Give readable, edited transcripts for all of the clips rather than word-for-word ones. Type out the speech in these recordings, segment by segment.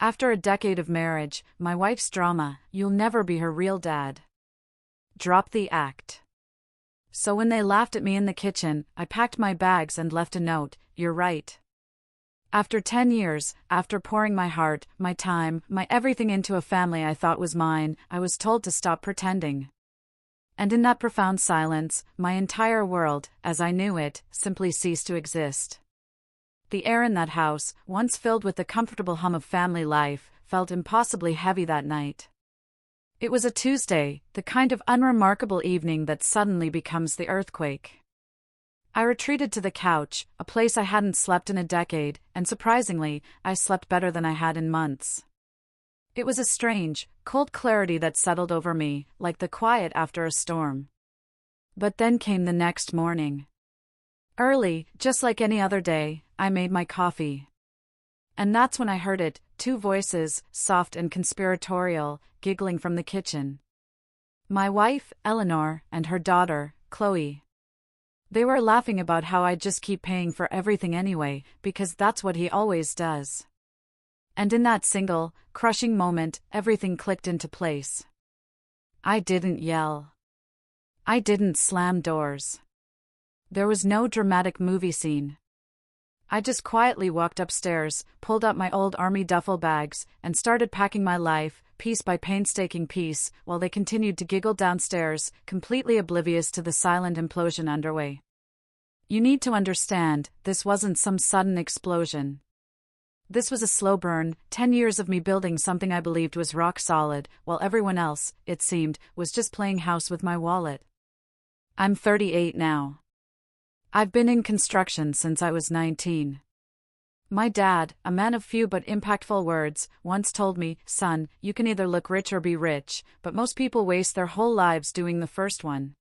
After a decade of marriage, my wife's drama, you'll never be her real dad. Drop the act. So when they laughed at me in the kitchen, I packed my bags and left a note, "You're right." After 10 years, after pouring my heart, my time, my everything into a family I thought was mine, I was told to stop pretending. And in that profound silence, my entire world, as I knew it, simply ceased to exist. The air in that house, once filled with the comfortable hum of family life, felt impossibly heavy that night. It was a Tuesday, the kind of unremarkable evening that suddenly becomes the earthquake. I retreated to the couch, a place I hadn't slept in a decade, and surprisingly, I slept better than I had in months. It was a strange, cold clarity that settled over me, like the quiet after a storm. But then came the next morning. Early, just like any other day, I made my coffee. And that's when I heard it, two voices, soft and conspiratorial, giggling from the kitchen. My wife, Eleanor, and her daughter, Chloe. They were laughing about how I'd just keep paying for everything anyway, because that's what he always does. And in that single, crushing moment, everything clicked into place. I didn't yell. I didn't slam doors. There was no dramatic movie scene. I just quietly walked upstairs, pulled out my old army duffel bags, and started packing my life, piece by painstaking piece, while they continued to giggle downstairs, completely oblivious to the silent implosion underway. You need to understand, this wasn't some sudden explosion. This was a slow burn, 10 years of me building something I believed was rock solid, while everyone else, it seemed, was just playing house with my wallet. I'm 38 now. I've been in construction since I was 19. My dad, a man of few but impactful words, once told me, "Son, you can either look rich or be rich, but most people waste their whole lives doing the first one."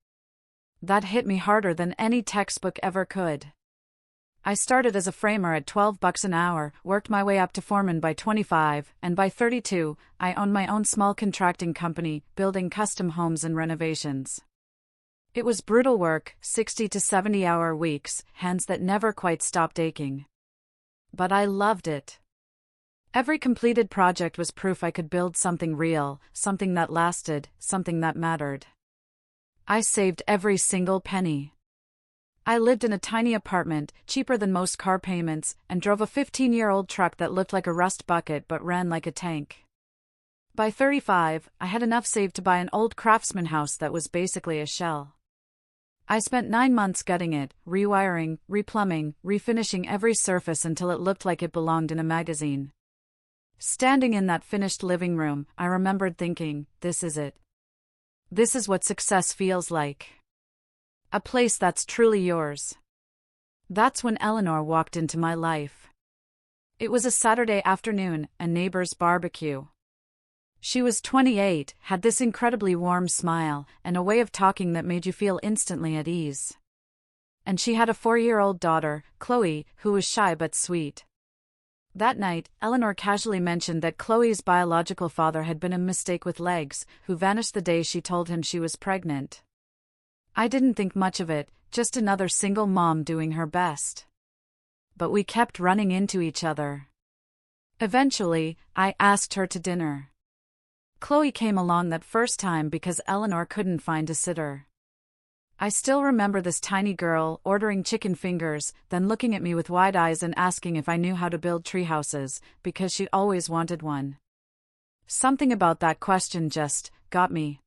That hit me harder than any textbook ever could. I started as a framer at $12 an hour, worked my way up to foreman by 25, and by 32, I owned my own small contracting company, building custom homes and renovations. It was brutal work, 60 to 70-hour weeks, hands that never quite stopped aching. But I loved it. Every completed project was proof I could build something real, something that lasted, something that mattered. I saved every single penny. I lived in a tiny apartment, cheaper than most car payments, and drove a 15-year-old truck that looked like a rust bucket but ran like a tank. By 35, I had enough saved to buy an old craftsman house that was basically a shell. I spent 9 months gutting it, rewiring, replumbing, refinishing every surface until it looked like it belonged in a magazine. Standing in that finished living room, I remembered thinking, this is it. This is what success feels like. A place that's truly yours. That's when Eleanor walked into my life. It was a Saturday afternoon, a neighbor's barbecue. She was 28, had this incredibly warm smile, and a way of talking that made you feel instantly at ease. And she had a 4-year-old daughter, Chloe, who was shy but sweet. That night, Eleanor casually mentioned that Chloe's biological father had been a mistake with legs, who vanished the day she told him she was pregnant. I didn't think much of it, just another single mom doing her best. But we kept running into each other. Eventually, I asked her to dinner. Chloe came along that first time because Eleanor couldn't find a sitter. I still remember this tiny girl ordering chicken fingers, then looking at me with wide eyes and asking if I knew how to build treehouses, because she always wanted one. Something about that question just got me.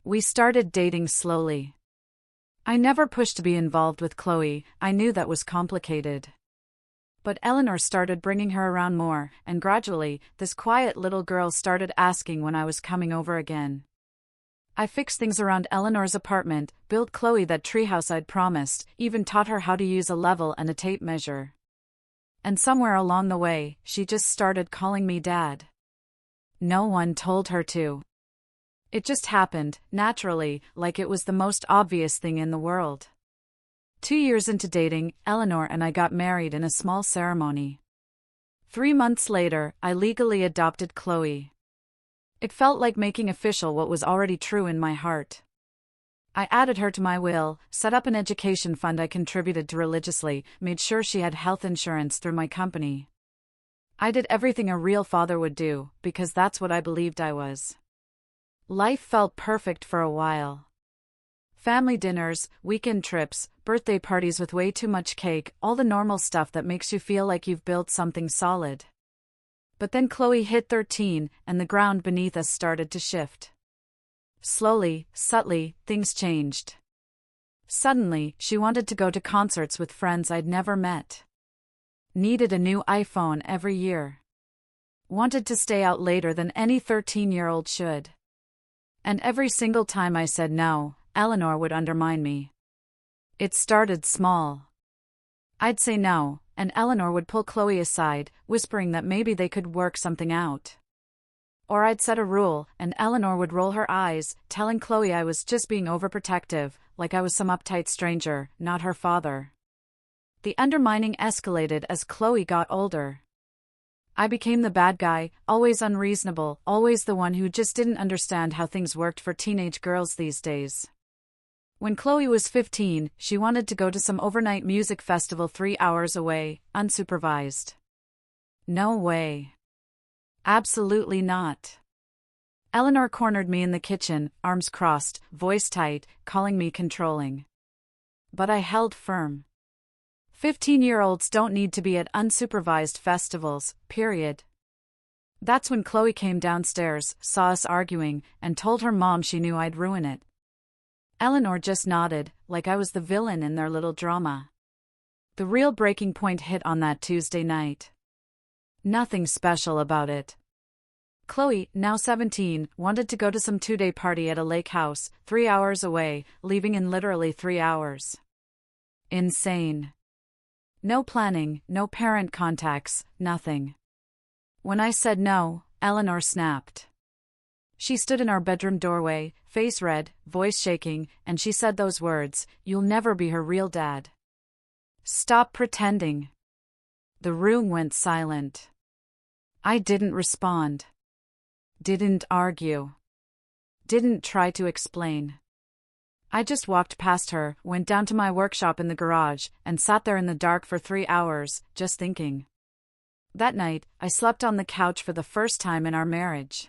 We started dating slowly. I never pushed to be involved with Chloe, I knew that was complicated. But Eleanor started bringing her around more, and gradually, this quiet little girl started asking when I was coming over again. I fixed things around Eleanor's apartment, built Chloe that treehouse I'd promised, even taught her how to use a level and a tape measure. And somewhere along the way, she just started calling me Dad. No one told her to. It just happened, naturally, like it was the most obvious thing in the world. 2 years into dating, Eleanor and I got married in a small ceremony. 3 months later, I legally adopted Chloe. It felt like making official what was already true in my heart. I added her to my will, set up an education fund I contributed to religiously, made sure she had health insurance through my company. I did everything a real father would do, because that's what I believed I was. Life felt perfect for a while. Family dinners, weekend trips, birthday parties with way too much cake, all the normal stuff that makes you feel like you've built something solid. But then Chloe hit 13, and the ground beneath us started to shift. Slowly, subtly, things changed. Suddenly, she wanted to go to concerts with friends I'd never met. Needed a new iPhone every year. Wanted to stay out later than any 13-year-old should. And every single time I said no, Eleanor would undermine me. It started small. I'd say no, and Eleanor would pull Chloe aside, whispering that maybe they could work something out. Or I'd set a rule, and Eleanor would roll her eyes, telling Chloe I was just being overprotective, like I was some uptight stranger, not her father. The undermining escalated as Chloe got older. I became the bad guy, always unreasonable, always the one who just didn't understand how things worked for teenage girls these days. When Chloe was 15, she wanted to go to some overnight music festival 3 hours away, unsupervised. No way. Absolutely not. Eleanor cornered me in the kitchen, arms crossed, voice tight, calling me controlling. But I held firm. 15-year-olds don't need to be at unsupervised festivals, period. That's when Chloe came downstairs, saw us arguing, and told her mom she knew I'd ruin it. Eleanor just nodded, like I was the villain in their little drama. The real breaking point hit on that Tuesday night. Nothing special about it. Chloe, now 17, wanted to go to some 2-day party at a lake house, 3 hours away, leaving in literally 3 hours. Insane. No planning, no parent contacts, nothing. When I said no, Eleanor snapped. She stood in our bedroom doorway, face red, voice shaking, and she said those words, "You'll never be her real dad. Stop pretending." The room went silent. I didn't respond. Didn't argue. Didn't try to explain. I just walked past her, went down to my workshop in the garage, and sat there in the dark for 3 hours, just thinking. That night, I slept on the couch for the first time in our marriage.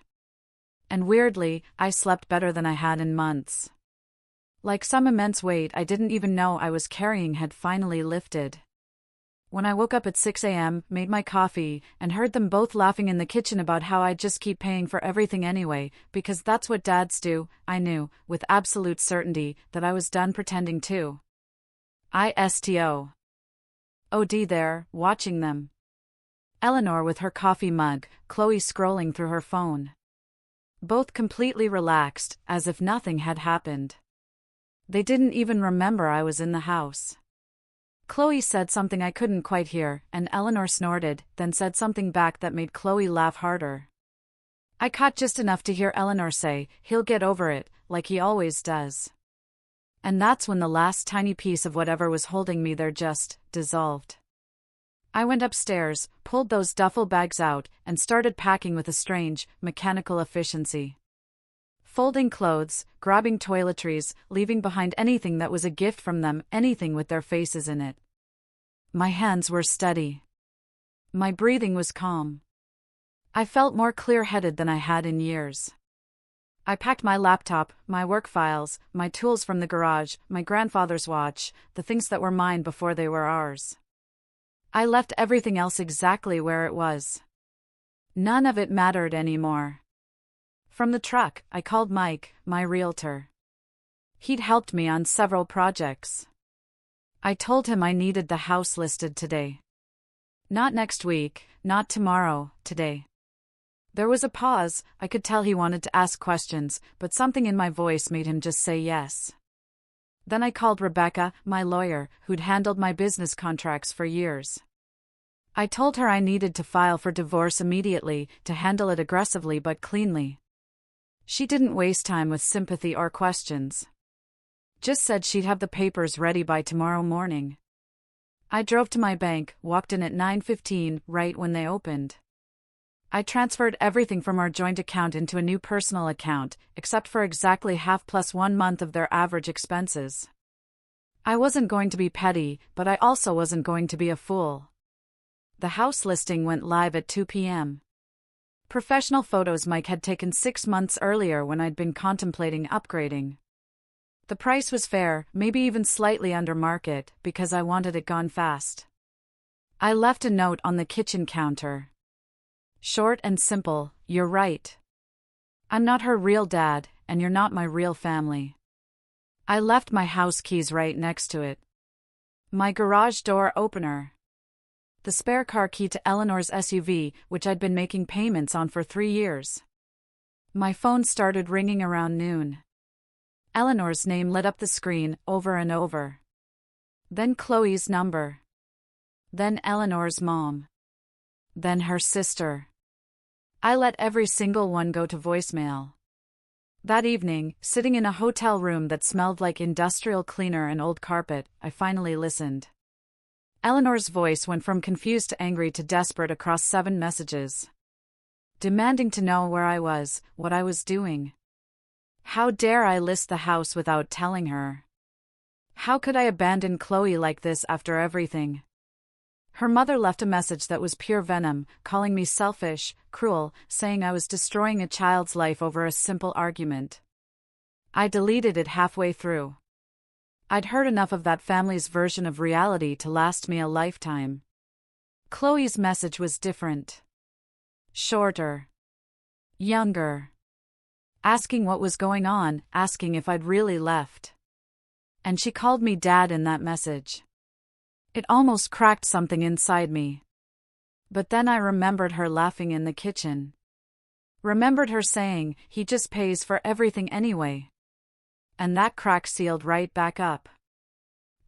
And weirdly, I slept better than I had in months. Like some immense weight I didn't even know I was carrying had finally lifted. When I woke up at 6 a.m., made my coffee, and heard them both laughing in the kitchen about how I'd just keep paying for everything anyway, because that's what dads do, I knew, with absolute certainty, that I was done pretending too. ISTO. OD there, watching them. Eleanor with her coffee mug, Chloe scrolling through her phone. Both completely relaxed, as if nothing had happened. They didn't even remember I was in the house. Chloe said something I couldn't quite hear, and Eleanor snorted, then said something back that made Chloe laugh harder. I caught just enough to hear Eleanor say, "He'll get over it, like he always does." And that's when the last tiny piece of whatever was holding me there just dissolved. I went upstairs, pulled those duffel bags out, and started packing with a strange, mechanical efficiency. Folding clothes, grabbing toiletries, leaving behind anything that was a gift from them, anything with their faces in it. My hands were steady. My breathing was calm. I felt more clear-headed than I had in years. I packed my laptop, my work files, my tools from the garage, my grandfather's watch, the things that were mine before they were ours. I left everything else exactly where it was. None of it mattered anymore. From the truck, I called Mike, my realtor. He'd helped me on several projects. I told him I needed the house listed today. Not next week, not tomorrow, today. There was a pause. I could tell he wanted to ask questions, but something in my voice made him just say yes. Then I called Rebecca, my lawyer, who'd handled my business contracts for years. I told her I needed to file for divorce immediately, to handle it aggressively but cleanly. She didn't waste time with sympathy or questions. Just said she'd have the papers ready by tomorrow morning. I drove to my bank, walked in at 9:15, right when they opened. I transferred everything from our joint account into a new personal account, except for exactly half plus 1 month of their average expenses. I wasn't going to be petty, but I also wasn't going to be a fool. The house listing went live at 2 p.m. Professional photos Mike had taken 6 months earlier when I'd been contemplating upgrading. The price was fair, maybe even slightly under market, because I wanted it gone fast. I left a note on the kitchen counter. Short and simple, "You're right. I'm not her real dad, and you're not my real family." I left my house keys right next to it. My garage door opener. The spare car key to Eleanor's SUV, which I'd been making payments on for 3 years. My phone started ringing around noon. Eleanor's name lit up the screen, over and over. Then Chloe's number. Then Eleanor's mom. Then her sister. I let every single one go to voicemail. That evening, sitting in a hotel room that smelled like industrial cleaner and old carpet, I finally listened. Eleanor's voice went from confused to angry to desperate across 7 messages. Demanding to know where I was, what I was doing. How dare I list the house without telling her? How could I abandon Chloe like this after everything? Her mother left a message that was pure venom, calling me selfish, cruel, saying I was destroying a child's life over a simple argument. I deleted it halfway through. I'd heard enough of that family's version of reality to last me a lifetime. Chloe's message was different. Shorter. Younger. Asking what was going on, asking if I'd really left. And she called me Dad in that message. It almost cracked something inside me. But then I remembered her laughing in the kitchen. Remembered her saying, "He just pays for everything anyway." And that crack sealed right back up.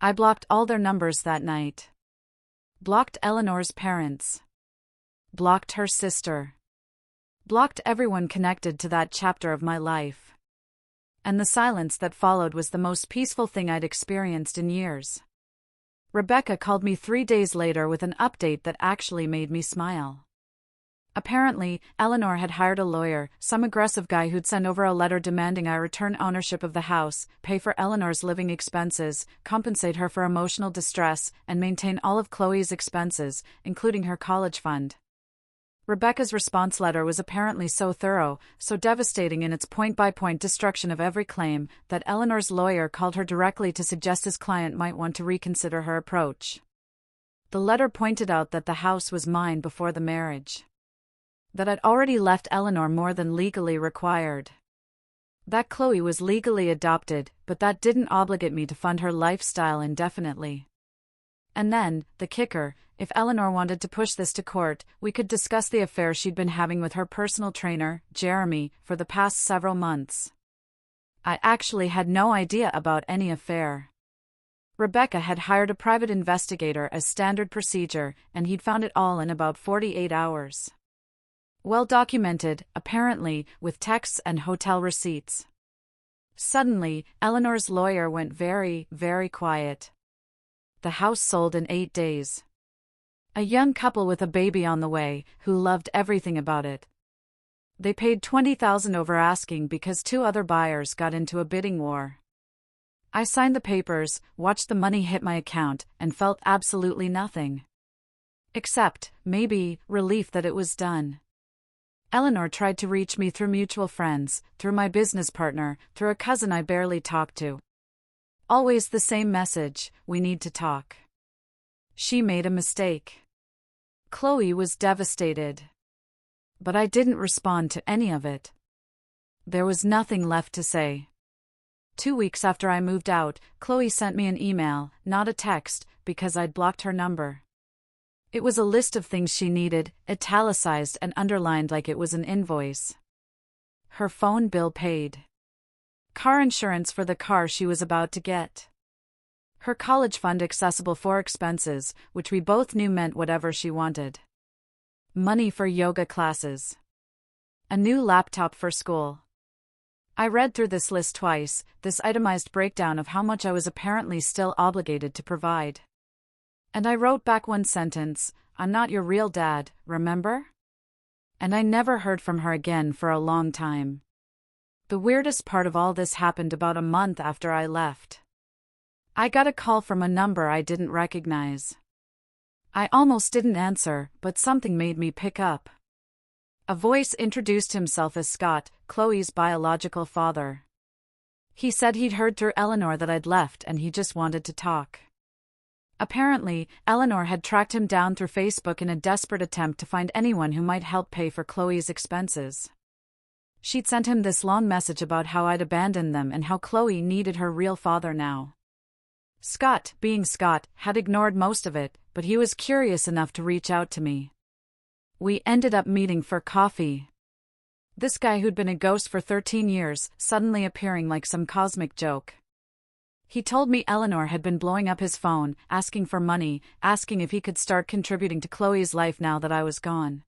I blocked all their numbers that night. Blocked Eleanor's parents. Blocked her sister. Blocked everyone connected to that chapter of my life. And the silence that followed was the most peaceful thing I'd experienced in years. Rebecca called me 3 days later with an update that actually made me smile. Apparently, Eleanor had hired a lawyer, some aggressive guy who'd send over a letter demanding I return ownership of the house, pay for Eleanor's living expenses, compensate her for emotional distress, and maintain all of Chloe's expenses, including her college fund. Rebecca's response letter was apparently so thorough, so devastating in its point-by-point destruction of every claim, that Eleanor's lawyer called her directly to suggest his client might want to reconsider her approach. The letter pointed out that the house was mine before the marriage. That I'd already left Eleanor more than legally required. That Chloe was legally adopted, but that didn't obligate me to fund her lifestyle indefinitely. And then, the kicker, if Eleanor wanted to push this to court, we could discuss the affair she'd been having with her personal trainer, Jeremy, for the past several months. I actually had no idea about any affair. Rebecca had hired a private investigator as standard procedure, and he'd found it all in about 48 hours. Well documented, apparently, with texts and hotel receipts. Suddenly, Eleanor's lawyer went very, very quiet. The house sold in 8 days. A young couple with a baby on the way, who loved everything about it. They paid $20,000 over asking because 2 other buyers got into a bidding war. I signed the papers, watched the money hit my account, and felt absolutely nothing. Except, maybe, relief that it was done. Eleanor tried to reach me through mutual friends, through my business partner, through a cousin I barely talked to. Always the same message: we need to talk. She made a mistake. Chloe was devastated. But I didn't respond to any of it. There was nothing left to say. 2 weeks after I moved out, Chloe sent me an email, not a text, because I'd blocked her number. It was a list of things she needed, italicized and underlined like it was an invoice. Her phone bill paid. Car insurance for the car she was about to get. Her college fund accessible for expenses, which we both knew meant whatever she wanted. Money for yoga classes. A new laptop for school. I read through this list twice, this itemized breakdown of how much I was apparently still obligated to provide. And I wrote back one sentence: "I'm not your real dad, remember?" And I never heard from her again for a long time. The weirdest part of all this happened about a month after I left. I got a call from a number I didn't recognize. I almost didn't answer, but something made me pick up. A voice introduced himself as Scott, Chloe's biological father. He said he'd heard through Eleanor that I'd left and he just wanted to talk. Apparently, Eleanor had tracked him down through Facebook in a desperate attempt to find anyone who might help pay for Chloe's expenses. She'd sent him this long message about how I'd abandoned them and how Chloe needed her real father now. Scott, being Scott, had ignored most of it, but he was curious enough to reach out to me. We ended up meeting for coffee. This guy who'd been a ghost for 13 years, suddenly appearing like some cosmic joke. He told me Eleanor had been blowing up his phone, asking for money, asking if he could start contributing to Chloe's life now that I was gone.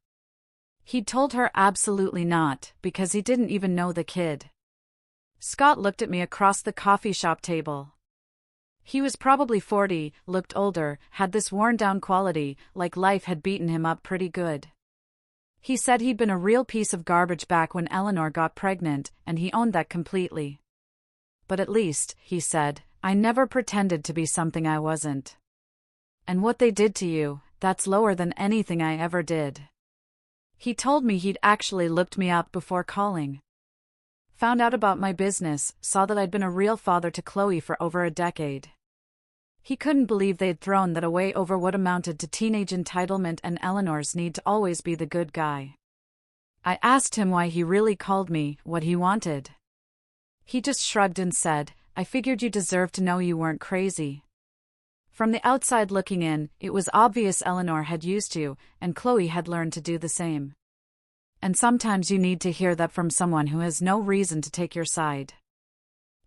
He'd told her absolutely not, because he didn't even know the kid. Scott looked at me across the coffee shop table. He was probably 40, looked older, had this worn-down quality, like life had beaten him up pretty good. He said he'd been a real piece of garbage back when Eleanor got pregnant, and he owned that completely. But at least, he said, I never pretended to be something I wasn't. And what they did to you, that's lower than anything I ever did. He told me he'd actually looked me up before calling. Found out about my business, saw that I'd been a real father to Chloe for over a decade. He couldn't believe they'd thrown that away over what amounted to teenage entitlement and Eleanor's need to always be the good guy. I asked him why he really called me, what he wanted. He just shrugged and said, I figured you deserved to know you weren't crazy. From the outside looking in, it was obvious Eleanor had used you, and Chloe had learned to do the same. And sometimes you need to hear that from someone who has no reason to take your side.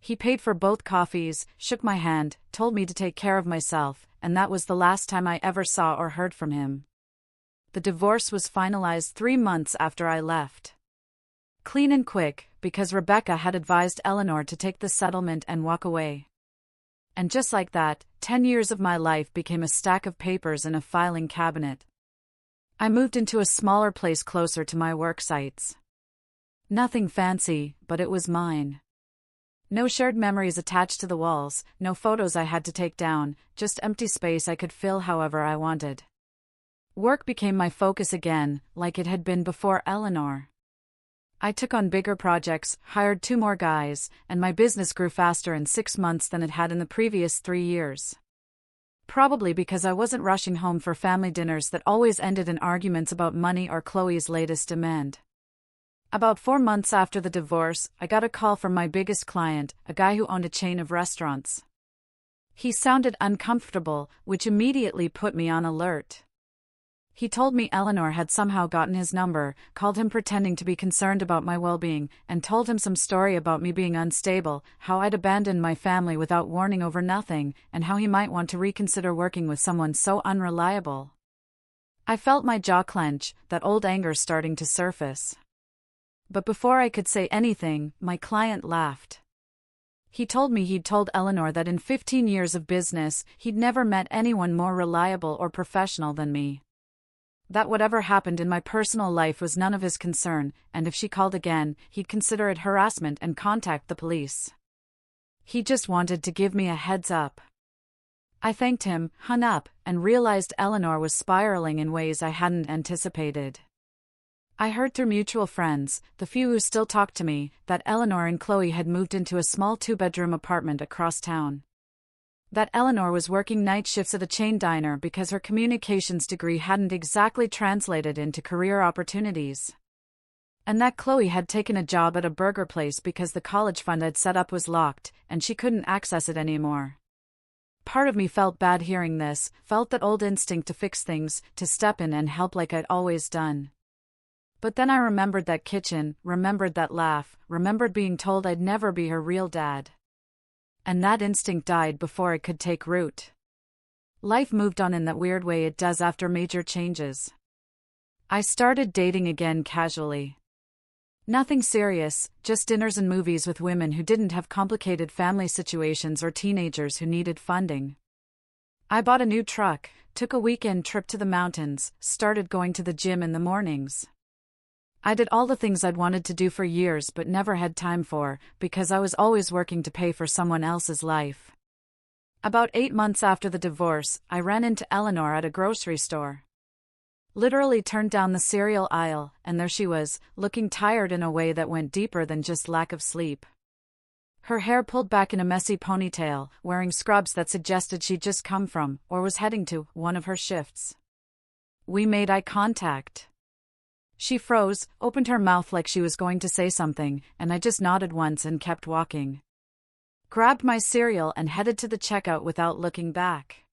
He paid for both coffees, shook my hand, told me to take care of myself, and that was the last time I ever saw or heard from him. The divorce was finalized 3 months after I left. Clean and quick, because Rebecca had advised Eleanor to take the settlement and walk away. And just like that, 10 years of my life became a stack of papers in a filing cabinet. I moved into a smaller place closer to my work sites. Nothing fancy, but it was mine. No shared memories attached to the walls, no photos I had to take down, just empty space I could fill however I wanted. Work became my focus again, like it had been before Eleanor. I took on bigger projects, hired 2 more guys, and my business grew faster in 6 months than it had in the previous 3 years. Probably because I wasn't rushing home for family dinners that always ended in arguments about money or Chloe's latest demand. About 4 months after the divorce, I got a call from my biggest client, a guy who owned a chain of restaurants. He sounded uncomfortable, which immediately put me on alert. He told me Eleanor had somehow gotten his number, called him pretending to be concerned about my well-being, and told him some story about me being unstable, how I'd abandoned my family without warning over nothing, and how he might want to reconsider working with someone so unreliable. I felt my jaw clench, that old anger starting to surface. But before I could say anything, my client laughed. He told me he'd told Eleanor that in 15 years of business, he'd never met anyone more reliable or professional than me. That whatever happened in my personal life was none of his concern, and if she called again, he'd consider it harassment and contact the police. He just wanted to give me a heads up. I thanked him, hung up, and realized Eleanor was spiraling in ways I hadn't anticipated. I heard through mutual friends, the few who still talked to me, that Eleanor and Chloe had moved into a small 2-bedroom apartment across town. That Eleanor was working night shifts at a chain diner because her communications degree hadn't exactly translated into career opportunities. And that Chloe had taken a job at a burger place because the college fund I'd set up was locked, and she couldn't access it anymore. Part of me felt bad hearing this, felt that old instinct to fix things, to step in and help like I'd always done. But then I remembered that kitchen, remembered that laugh, remembered being told I'd never be her real dad. And that instinct died before it could take root. Life moved on in that weird way it does after major changes. I started dating again casually. Nothing serious, just dinners and movies with women who didn't have complicated family situations or teenagers who needed funding. I bought a new truck, took a weekend trip to the mountains, started going to the gym in the mornings. I did all the things I'd wanted to do for years but never had time for, because I was always working to pay for someone else's life. About 8 months after the divorce, I ran into Eleanor at a grocery store. Literally turned down the cereal aisle, and there she was, looking tired in a way that went deeper than just lack of sleep. Her hair pulled back in a messy ponytail, wearing scrubs that suggested she'd just come from, or was heading to, one of her shifts. We made eye contact. She froze, opened her mouth like she was going to say something, and I just nodded once and kept walking. Grabbed my cereal and headed to the checkout without looking back.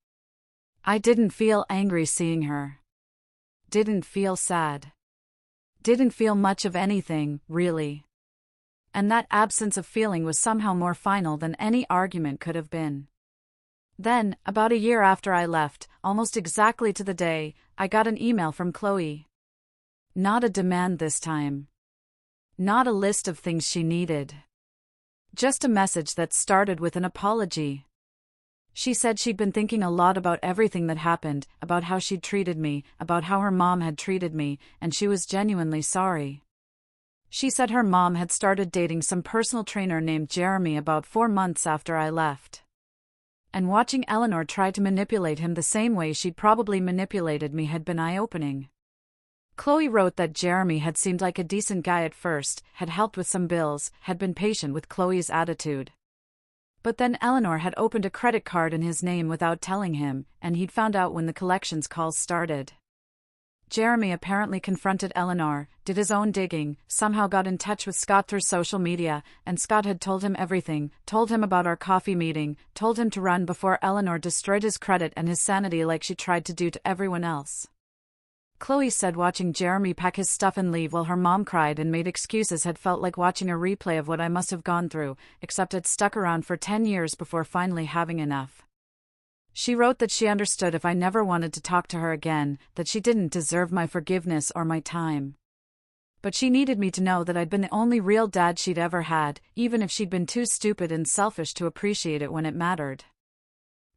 I didn't feel angry seeing her. Didn't feel sad. Didn't feel much of anything, really. And that absence of feeling was somehow more final than any argument could have been. Then, about a year after I left, almost exactly to the day, I got an email from Chloe. Not a demand this time. Not a list of things she needed. Just a message that started with an apology. She said she'd been thinking a lot about everything that happened, about how she'd treated me, about how her mom had treated me, and she was genuinely sorry. She said her mom had started dating some personal trainer named Jeremy about 4 months after I left. And watching Eleanor try to manipulate him the same way she'd probably manipulated me had been eye-opening. Chloe wrote that Jeremy had seemed like a decent guy at first, had helped with some bills, had been patient with Chloe's attitude. But then Eleanor had opened a credit card in his name without telling him, and he'd found out when the collections calls started. Jeremy apparently confronted Eleanor, did his own digging, somehow got in touch with Scott through social media, and Scott had told him everything, told him about our coffee meeting, told him to run before Eleanor destroyed his credit and his sanity like she tried to do to everyone else. Chloe said watching Jeremy pack his stuff and leave while her mom cried and made excuses had felt like watching a replay of what I must have gone through, except I'd stuck around for 10 years before finally having enough. She wrote that she understood if I never wanted to talk to her again, that she didn't deserve my forgiveness or my time. But she needed me to know that I'd been the only real dad she'd ever had, even if she'd been too stupid and selfish to appreciate it when it mattered.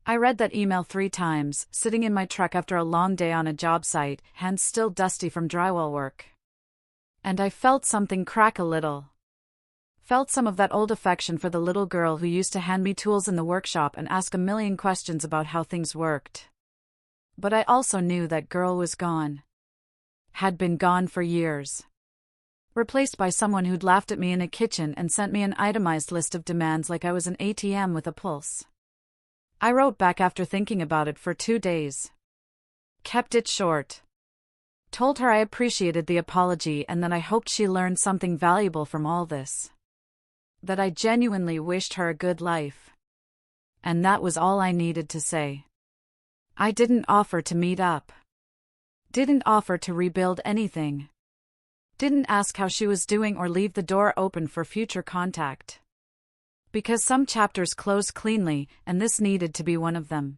I read that email 3 times, sitting in my truck after a long day on a job site, hands still dusty from drywall work. And I felt something crack a little. Felt some of that old affection for the little girl who used to hand me tools in the workshop and ask a million questions about how things worked. But I also knew that girl was gone. Had been gone for years. Replaced by someone who'd laughed at me in a kitchen and sent me an itemized list of demands like I was an ATM with a pulse. I wrote back after thinking about it for 2 days. Kept it short. Told her I appreciated the apology and that I hoped she learned something valuable from all this. That I genuinely wished her a good life. And that was all I needed to say. I didn't offer to meet up. Didn't offer to rebuild anything. Didn't ask how she was doing or leave the door open for future contact. Because some chapters close cleanly, and this needed to be one of them.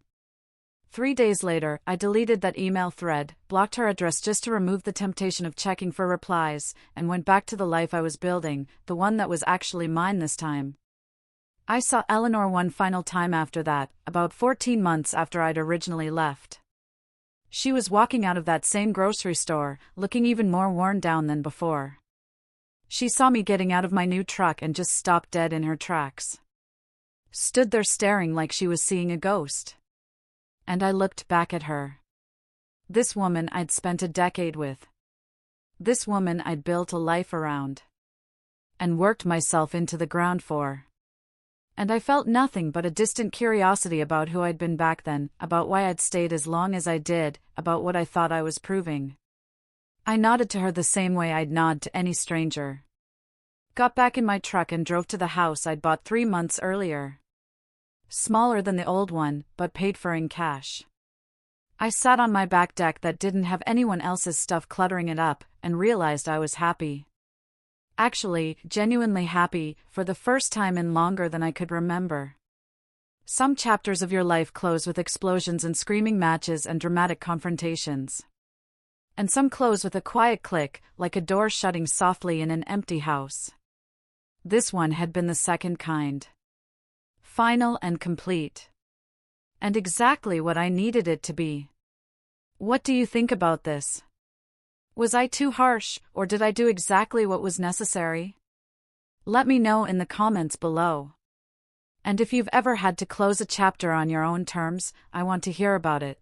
3 days later, I deleted that email thread, blocked her address just to remove the temptation of checking for replies, and went back to the life I was building, the one that was actually mine this time. I saw Eleanor one final time after that, about 14 months after I'd originally left. She was walking out of that same grocery store, looking even more worn down than before. She saw me getting out of my new truck and just stopped dead in her tracks. Stood there staring like she was seeing a ghost. And I looked back at her. This woman I'd spent a decade with. This woman I'd built a life around. And worked myself into the ground for. And I felt nothing but a distant curiosity about who I'd been back then, about why I'd stayed as long as I did, about what I thought I was proving. I nodded to her the same way I'd nod to any stranger. Got back in my truck and drove to the house I'd bought 3 months earlier. Smaller than the old one, but paid for in cash. I sat on my back deck that didn't have anyone else's stuff cluttering it up, and realized I was happy. Actually, genuinely happy, for the first time in longer than I could remember. Some chapters of your life close with explosions and screaming matches and dramatic confrontations. And some close with a quiet click, like a door shutting softly in an empty house. This one had been the second kind. Final and complete. And exactly what I needed it to be. What do you think about this? Was I too harsh, or did I do exactly what was necessary? Let me know in the comments below. And if you've ever had to close a chapter on your own terms, I want to hear about it.